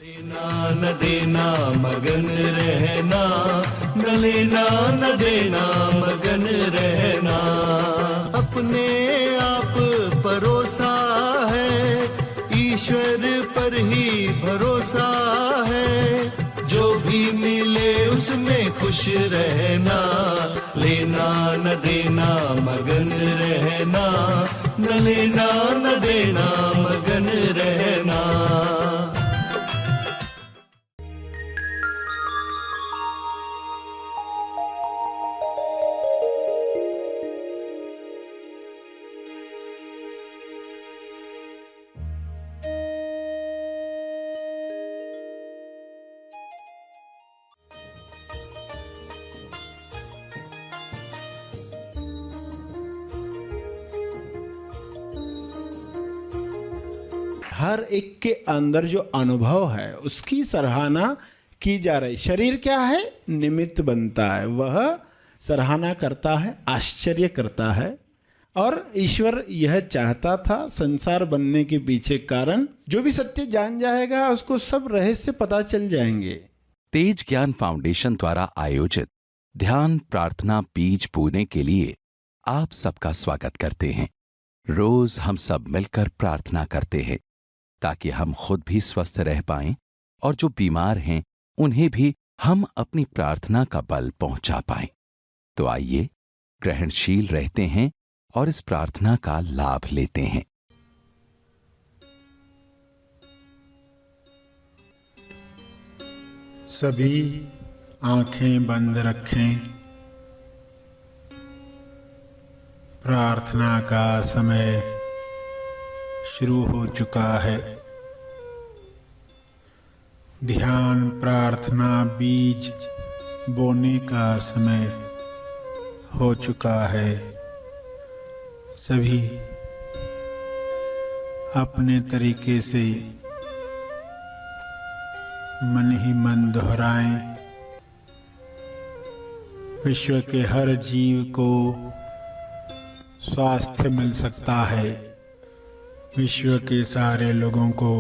लेना न देना मगन रहना, न लेना न देना मगन रहना। अपने आप परोसा है, ईश्वर पर ही भरोसा है। जो भी मिले उसमें खुश रहना, लेना न देना मगन रहना, न लेना न देना मगन रहना। हर एक के अंदर जो अनुभव है उसकी सराहना की जा रही। शरीर क्या है? निमित्त बनता है, वह सराहना करता है, आश्चर्य करता है। और ईश्वर यह चाहता था संसार बनने के पीछे कारण। जो भी सत्य जान जाएगा उसको सब रहस्य पता चल जाएंगे। तेज ज्ञान फाउंडेशन द्वारा आयोजित ध्यान प्रार्थना बीज बोने के लिए आप सबका स्वागत करते हैं। रोज हम सब मिलकर प्रार्थना करते हैं ताकि हम खुद भी स्वस्थ रह पाएं और जो बीमार हैं उन्हें भी हम अपनी प्रार्थना का बल पहुंचा पाएं। तो आइए ग्रहणशील रहते हैं और इस प्रार्थना का लाभ लेते हैं। सभी आंखें बंद रखें। प्रार्थना का समय शुरू हो चुका है। ध्यान प्रार्थना बीज बोने का समय हो चुका है। सभी अपने तरीके से मन ही मन दोहराएं। विश्व के हर जीव को स्वास्थ्य मिल सकता है। विश्व के सारे लोगों को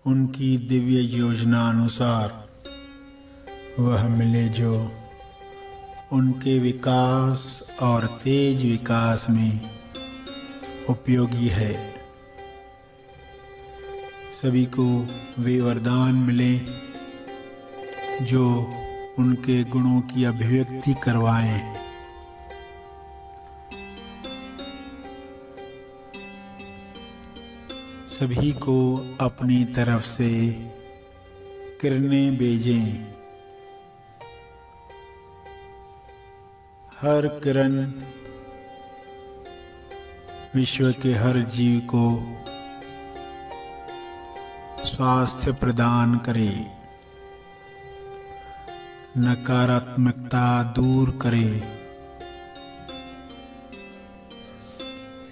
उनकी दिव्य योजना अनुसार वह मिले जो उनके विकास और तेज विकास में उपयोगी है। सभी को वे वरदान मिले जो उनके गुणों की अभिव्यक्ति करवाएं। सभी को अपनी तरफ से किरणें भेजें। हर किरण विश्व के हर जीव को स्वास्थ्य प्रदान करे, नकारात्मकता दूर करे।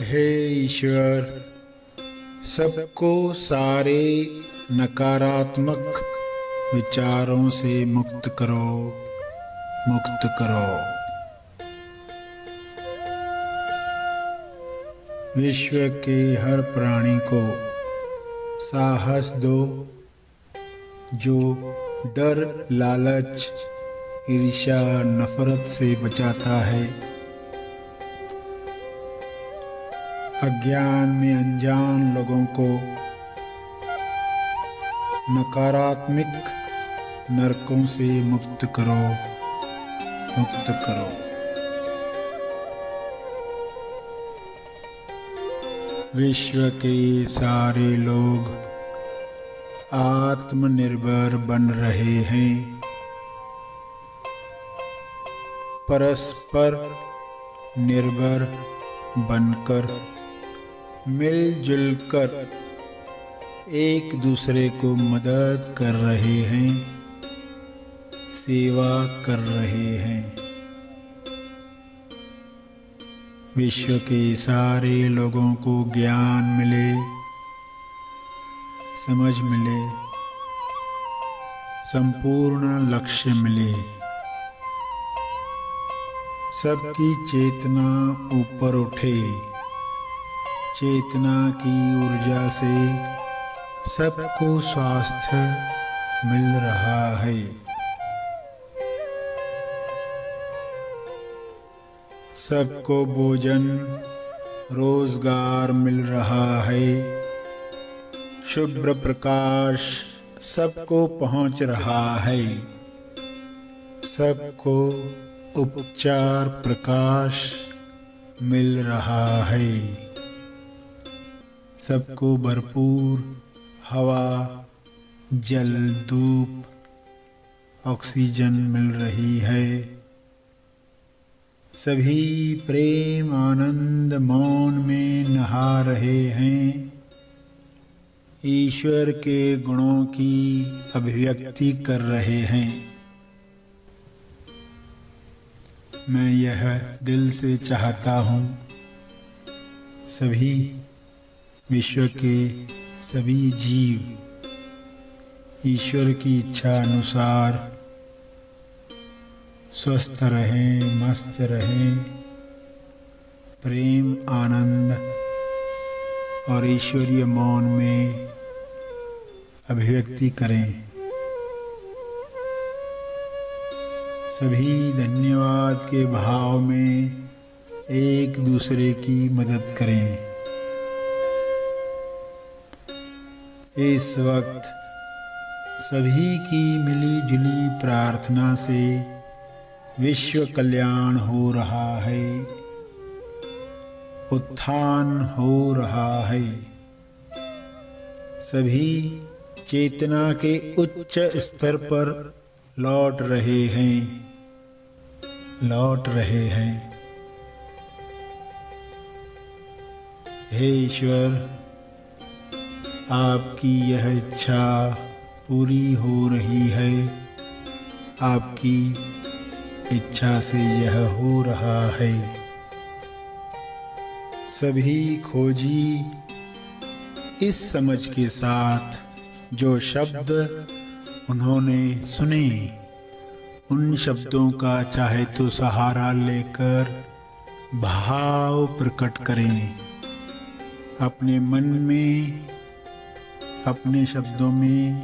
हे ईश्वर, सबको सारे नकारात्मक विचारों से मुक्त करो, मुक्त करो। विश्व के हर प्राणी को साहस दो जो डर, लालच, ईर्ष्या, नफरत से बचाता है। अज्ञान में अनजान लोगों को नकारात्मक नरकों से मुक्त करो, मुक्त करो। विश्व के सारे लोग आत्मनिर्भर बन रहे हैं। परस्पर निर्भर बनकर मिलजुल कर एक दूसरे को मदद कर रहे हैं, सेवा कर रहे हैं। विश्व के सारे लोगों को ज्ञान मिले, समझ मिले, संपूर्ण लक्ष्य मिले। सबकी चेतना ऊपर उठे। चेतना की ऊर्जा से सबको स्वास्थ्य मिल रहा है। सबको भोजन रोजगार मिल रहा है। शुभ्र प्रकाश सबको पहुंच रहा है। सबको उपचार प्रकाश मिल रहा है। सबको भरपूर हवा, जल, धूप, ऑक्सीजन मिल रही है। सभी प्रेम आनंद मौन में नहा रहे हैं। ईश्वर के गुणों की अभिव्यक्ति कर रहे हैं। मैं यह दिल से चाहता हूँ, सभी विश्व के सभी जीव ईश्वर की इच्छा अनुसार स्वस्थ रहें, मस्त रहें, प्रेम आनंद और ईश्वरीय मौन में अभिव्यक्ति करें। सभी धन्यवाद के भाव में एक दूसरे की मदद करें। इस वक्त सभी की मिली जुली प्रार्थना से विश्व कल्याण हो रहा है, उत्थान हो रहा है। सभी चेतना के उच्च स्तर पर लौट रहे हैं, लौट रहे हैं। हे ईश्वर, आपकी यह इच्छा पूरी हो रही है। आपकी इच्छा से यह हो रहा है। सभी खोजी इस समझ के साथ जो शब्द उन्होंने सुने, उन शब्दों का चाहे तो सहारा लेकर भाव प्रकट करें। अपने मन में, अपने शब्दों में,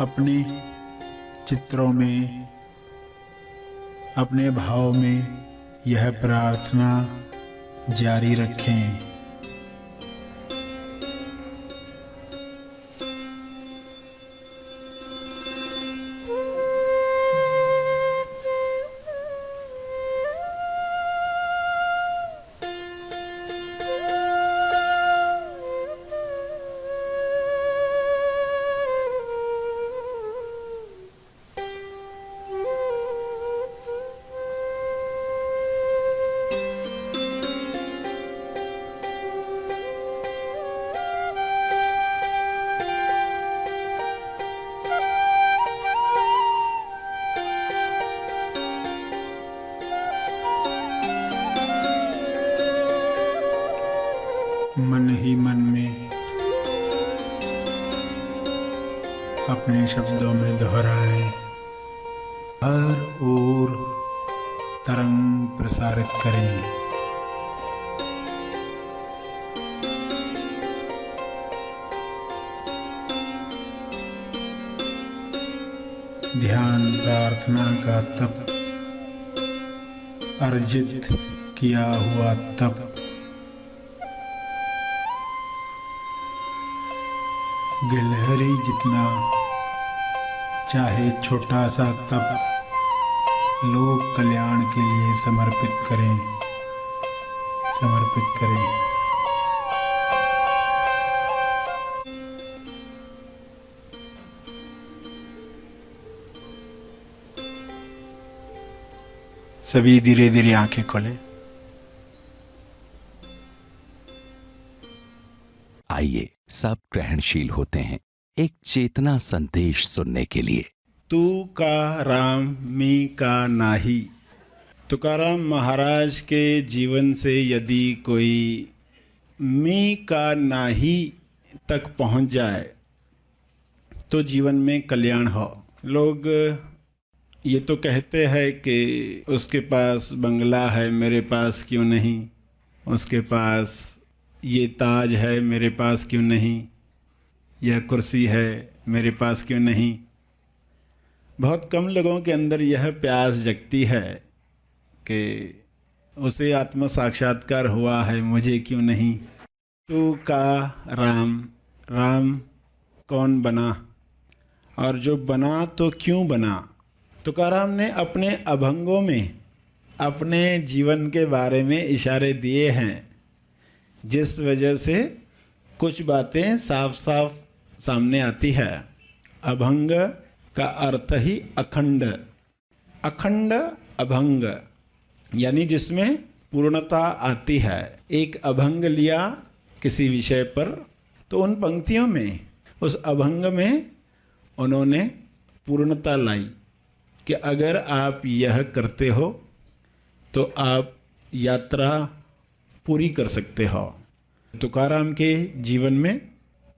अपने चित्रों में, अपने भाव में यह प्रार्थना जारी रखें। मन ही मन में अपने शब्दों में दोहराएं। हर ओर तरंग प्रसारित करें। ध्यान प्रार्थना का तप, अर्जित किया हुआ तप, गिलहरी जितना चाहे छोटा सा तप लोक कल्याण के लिए समर्पित करें, समर्पित करें। सभी धीरे धीरे आंखें खोलें। आइए सब ग्रहणशील होते हैं एक चेतना संदेश सुनने के लिए। तू का राम मी का नाही। तुकाराम महाराज के जीवन से यदि कोई मी का नाही तक पहुंच जाए तो जीवन में कल्याण हो। लोग ये तो कहते हैं कि उसके पास बंगला है, मेरे पास क्यों नहीं, उसके पास ये ताज है, मेरे पास क्यों नहीं। यह कुर्सी है मेरे पास क्यों नहीं। बहुत कम लोगों के अंदर यह प्यास जगती है कि उसे आत्म साक्षात्कार हुआ है, मुझे क्यों नहीं। तू का राम, राम कौन बना और जो बना तो क्यों बना। तुकाराम ने अपने अभंगों में अपने जीवन के बारे में इशारे दिए हैं, जिस वजह से कुछ बातें साफ साफ सामने आती है। अभंग का अर्थ ही अखंड, अखंड अभंग यानी जिसमें पूर्णता आती है। एक अभंग लिया किसी विषय पर, तो उन पंक्तियों में, उस अभंग में उन्होंने पूर्णता लाई कि अगर आप यह करते हो तो आप यात्रा पूरी कर सकते हो। तुकाराम के जीवन में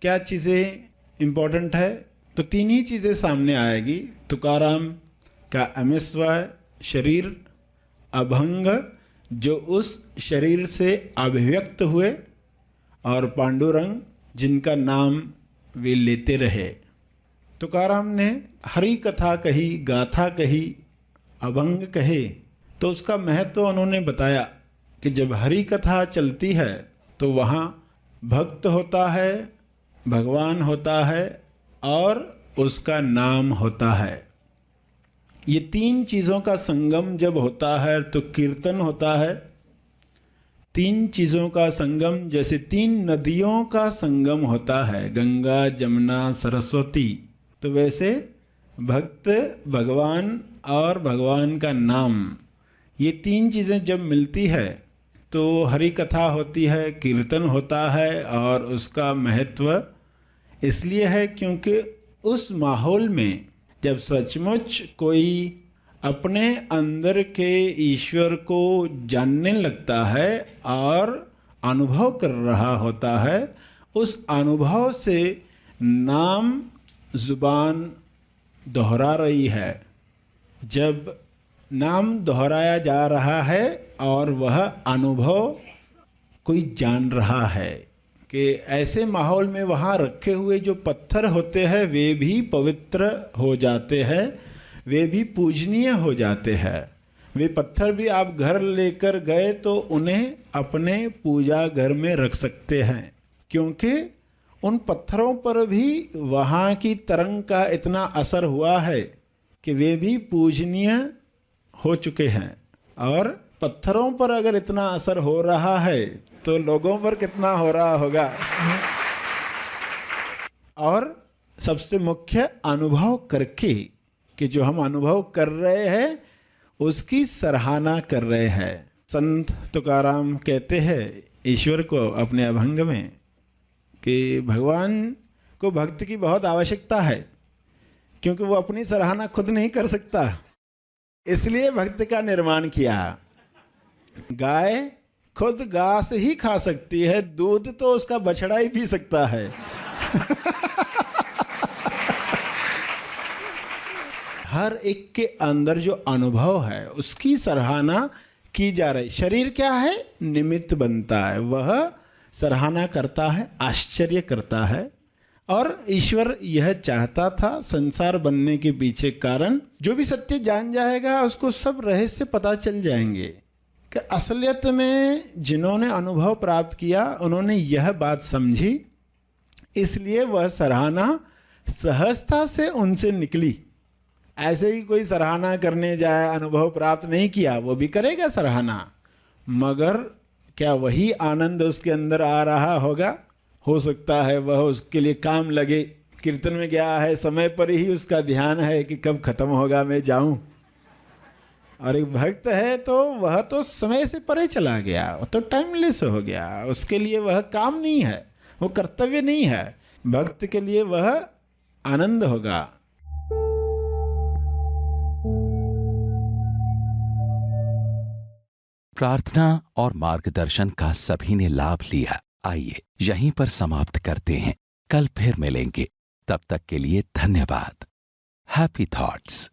क्या चीज़ें इम्पोर्टेंट है, तो तीन ही चीज़ें सामने आएगी। तुकाराम का अमिस्वय शरीर, अभंग जो उस शरीर से अभिव्यक्त हुए, और पांडुरंग जिनका नाम वे लेते रहे। तुकाराम ने हरि कथा कही, गाथा कही, अभंग कहे, तो उसका महत्व उन्होंने बताया कि जब हरि कथा चलती है तो वहाँ भक्त होता है, भगवान होता है और उसका नाम होता है। ये तीन चीज़ों का संगम जब होता है तो कीर्तन होता है। तीन चीज़ों का संगम जैसे तीन नदियों का संगम होता है, गंगा जमुना सरस्वती, तो वैसे भक्त, भगवान और भगवान का नाम, ये तीन चीज़ें जब मिलती है तो हरि कथा होती है, कीर्तन होता है। और उसका महत्व इसलिए है क्योंकि उस माहौल में जब सचमुच कोई अपने अंदर के ईश्वर को जानने लगता है और अनुभव कर रहा होता है, उस अनुभव से नाम जुबान दोहरा रही है। जब नाम दोहराया जा रहा है और वह अनुभव कोई जान रहा है कि ऐसे माहौल में वहाँ रखे हुए जो पत्थर होते हैं वे भी पवित्र हो जाते हैं, वे भी पूजनीय हो जाते हैं। वे पत्थर भी आप घर लेकर गए तो उन्हें अपने पूजा घर में रख सकते हैं, क्योंकि उन पत्थरों पर भी वहाँ की तरंग का इतना असर हुआ है कि वे भी पूजनीय हो चुके हैं। और पत्थरों पर अगर इतना असर हो रहा है तो लोगों पर कितना हो रहा होगा। और सबसे मुख्य अनुभव करके कि जो हम अनुभव कर रहे हैं उसकी सराहना कर रहे हैं। संत तुकाराम कहते हैं ईश्वर को अपने अभंग में कि भगवान को भक्त की बहुत आवश्यकता है, क्योंकि वो अपनी सराहना खुद नहीं कर सकता, इसलिए भक्त का निर्माण किया। गाय खुद घास ही खा सकती है, दूध तो उसका बछड़ा ही पी सकता है। हर एक के अंदर जो अनुभव है उसकी सराहना की जा रही। शरीर क्या है, निमित्त बनता है, वह सराहना करता है, आश्चर्य करता है। और ईश्वर यह चाहता था, संसार बनने के पीछे कारण, जो भी सत्य जान जाएगा उसको सब रहस्य पता चल जाएंगे कि असलियत में जिन्होंने अनुभव प्राप्त किया उन्होंने यह बात समझी, इसलिए वह सराहना सहजता से उनसे निकली। ऐसे ही कोई सराहना करने जाए, अनुभव प्राप्त नहीं किया, वो भी करेगा सराहना, मगर क्या वही आनंद उसके अंदर आ रहा होगा? हो सकता है वह उसके लिए काम लगे, कीर्तन में गया है, समय पर ही उसका ध्यान है कि कब खत्म होगा मैं जाऊं। और एक भक्त है तो वह तो समय से परे चला गया, वो तो टाइमलेस हो गया, उसके लिए वह काम नहीं है, वो कर्तव्य नहीं है। भक्त के लिए वह आनंद होगा। प्रार्थना और मार्गदर्शन का सभी ने लाभ लिया। आइए यहीं पर समाप्त करते हैं, कल फिर मिलेंगे, तब तक के लिए धन्यवाद। Happy thoughts.